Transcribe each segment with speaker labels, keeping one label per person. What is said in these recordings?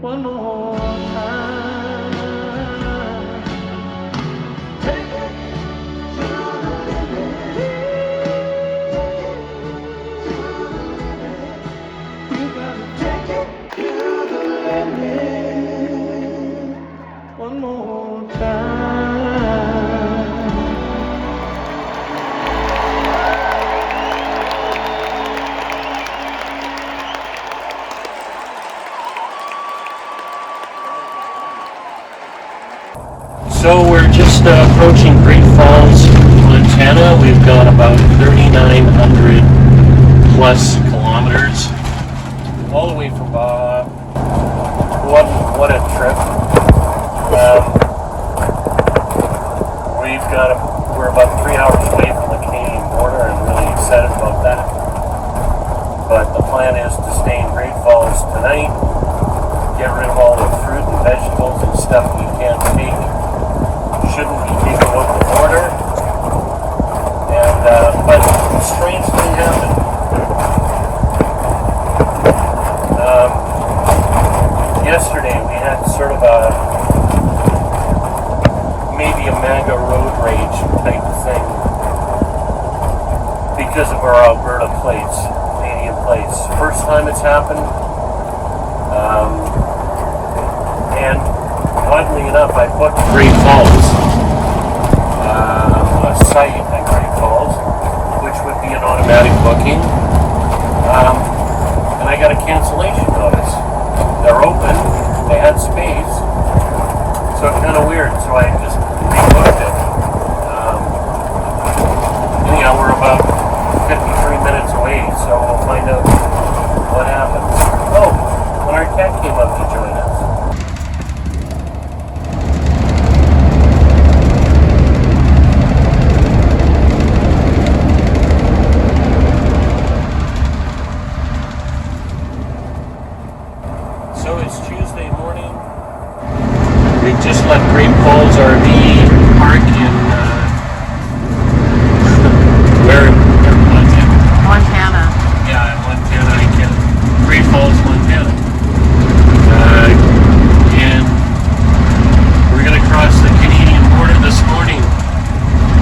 Speaker 1: one more time. Take it to the limit. You gotta take it to the limit one more time.
Speaker 2: So we're just approaching Great Falls, Montana. We've got about 3,900 plus kilometers, all the way from what a trip. We're about 3 hours away from the Canadian border and really excited about that. But the plan is to stay in Great Falls tonight, get rid of all the fruit and vegetables and stuff we can't take. Shouldn't be taken over the border, and but strange thing happened. Yesterday we had sort of maybe a MAGA road rage type thing because of our Alberta plates, Canadian plates. First time it's happened, and oddly enough, I booked Great Falls. A site at Great Falls, which would be an automatic booking, and I got a cancellation notice. They're open, they had space, so it's kind of weird, so I just rebooked it. Anyhow, we're about 53 minutes away, so we'll find out what happens. Oh, and our cat came up to join us. So it's Tuesday morning. We just left Great Falls RV Park in where Montana?
Speaker 3: Montana.
Speaker 2: Yeah, in Montana. Great Falls, Montana. And we're gonna cross the Canadian border this morning.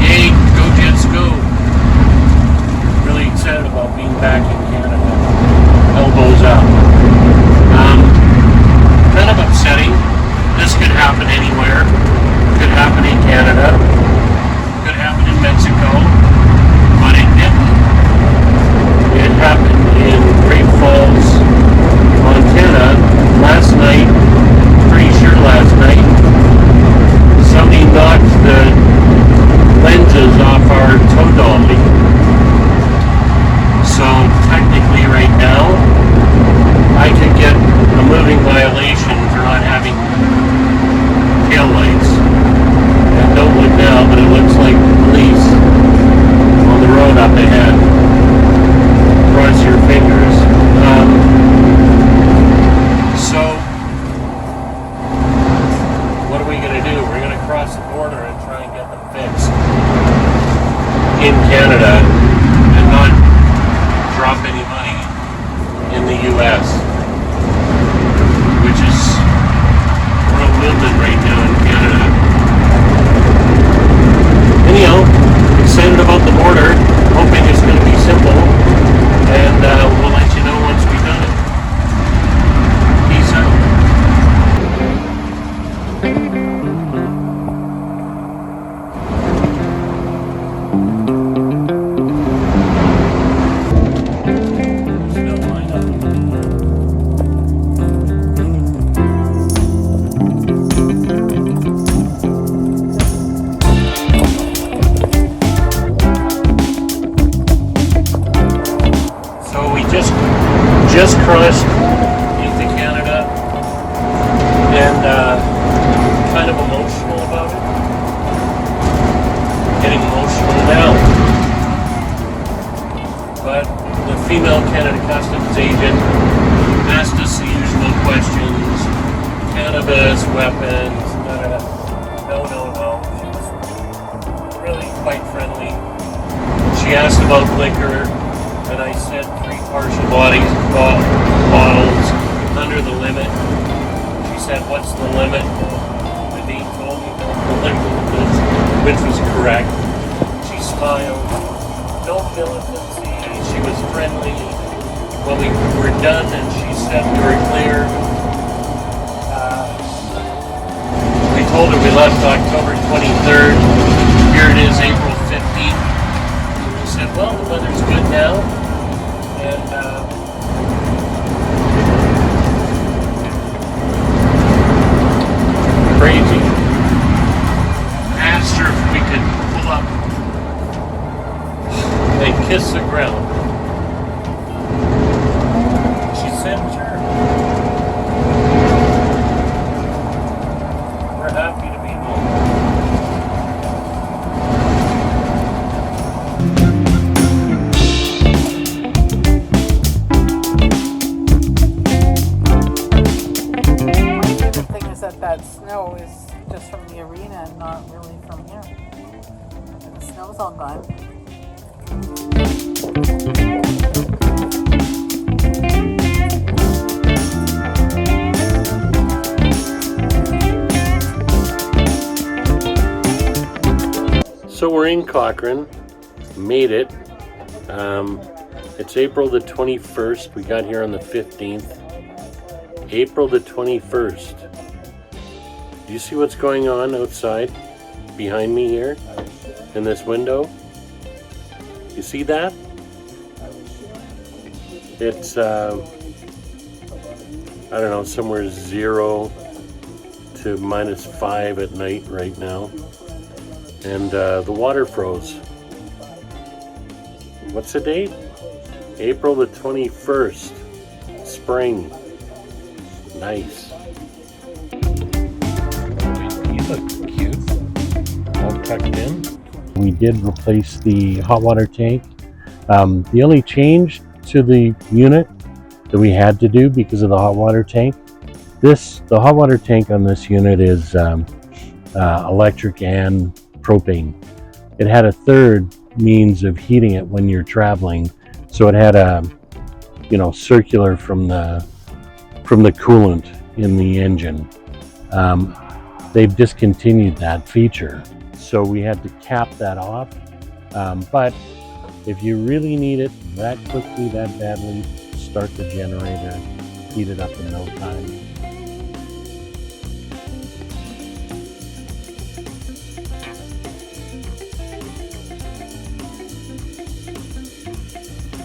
Speaker 2: Yay! Go Jets, go! Really excited about being back in Canada. Elbows up. Kind of upsetting. This could happen anywhere. Could happen in Canada. Could happen in Mexico. But it didn't. It happened in Great Falls, Montana last night. Pretty sure last night. Somebody knocked the lenses off our tow dolly. So technically right now, I could get a moving violation for not having tail lights. And don't look now, but it looks like police on the road up ahead. Cross your fingers. So, what are we going to do? We're going to cross the border and try and get them fixed in Canada and not drop any money in the U.S., which is real movement right now in Canada. Anyhow, excited about the border, hoping it's going to be simple, and we'll let you know once we've done it. Peace out. Just crossed into Canada, and kind of emotional about it. Getting emotional now. But the female Canada Customs agent asked us the usual questions: cannabis, weapons. No. She was really quite friendly. She asked about liquor, and I said 3 partial bottles under the limit. That's the limit. Nadine told me the limit was, which was correct. She smiled. No militancy. She was friendly. When we were done and she said we were clear, we told her we left October 23rd. Here it is, April 15th. She said, well, the weather's good now. And crazy. Asked her if we could pull up and kiss the ground. She said, sure. We're happy to be home.
Speaker 3: My favorite thing is that snow is just from the arena and not really from here. The snow's all gone.
Speaker 2: So we're in Cochrane, made it. It's April the 21st. We got here on the 15th. April the 21st. Do you see what's going on outside behind me here in this window? You see that? It's, I don't know, somewhere 0 to -5 at night right now. And the water froze. What's the date? April the 21st. Spring. Nice. You look cute. All tucked in. We did replace the hot water tank. The only change to the unit that we had to do because of the hot water tank, the hot water tank on this unit is electric and propane. It had a third means of heating it when you're traveling, so it had a circular from the coolant in the engine. They've discontinued that feature, so we had to cap that off. But if you really need it that quickly, that badly, start the generator, heat it up in no time.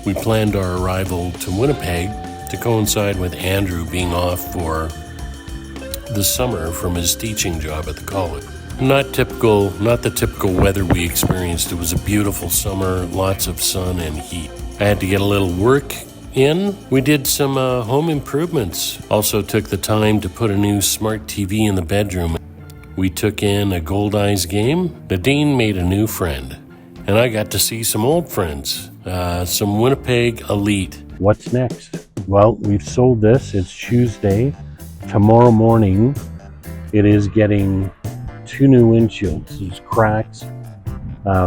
Speaker 2: We planned our arrival to Winnipeg to coincide with Andrew being off for the summer from his teaching job at the college. Not the typical weather we experienced. It was a beautiful summer, lots of sun and heat. I had to get a little work in. We did some home improvements. Also took the time to put a new smart TV in the bedroom. We took in a Gold Eyes game. Nadine made a new friend. And I got to see some old friends, some Winnipeg elite. What's next? Well, we've sold this. It's Tuesday. Tomorrow morning, it is getting 2 new windshields. There's cracks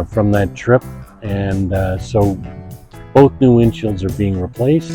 Speaker 2: from that trip. And so both new windshields are being replaced.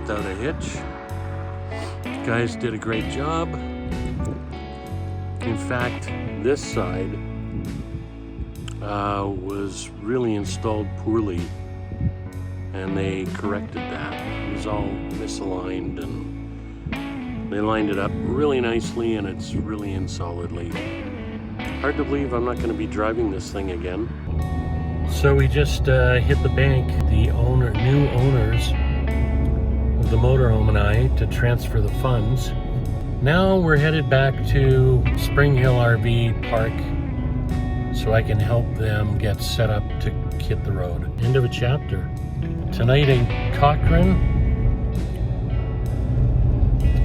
Speaker 2: without a hitch. Guys did a great job. In fact, this side was really installed poorly, and they corrected that. It was all misaligned, and they lined it up really nicely, and it's really in solidly. Hard to believe I'm not going to be driving this thing again. So we just hit the bank, the new owners of the motorhome and I, to transfer the funds. Now we're headed back to Spring Hill RV Park so I can help them get set up to hit the road. End of a chapter. Tonight in Cochrane.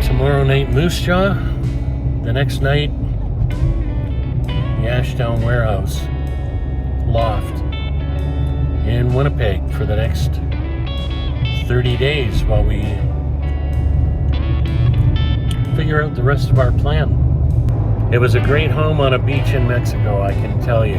Speaker 2: Tomorrow night Moose Jaw. The next night, the Ashdown Warehouse Loft in Winnipeg for the next 30 days while we figure out the rest of our plan. It was a great home on a beach in Mexico, I can tell you.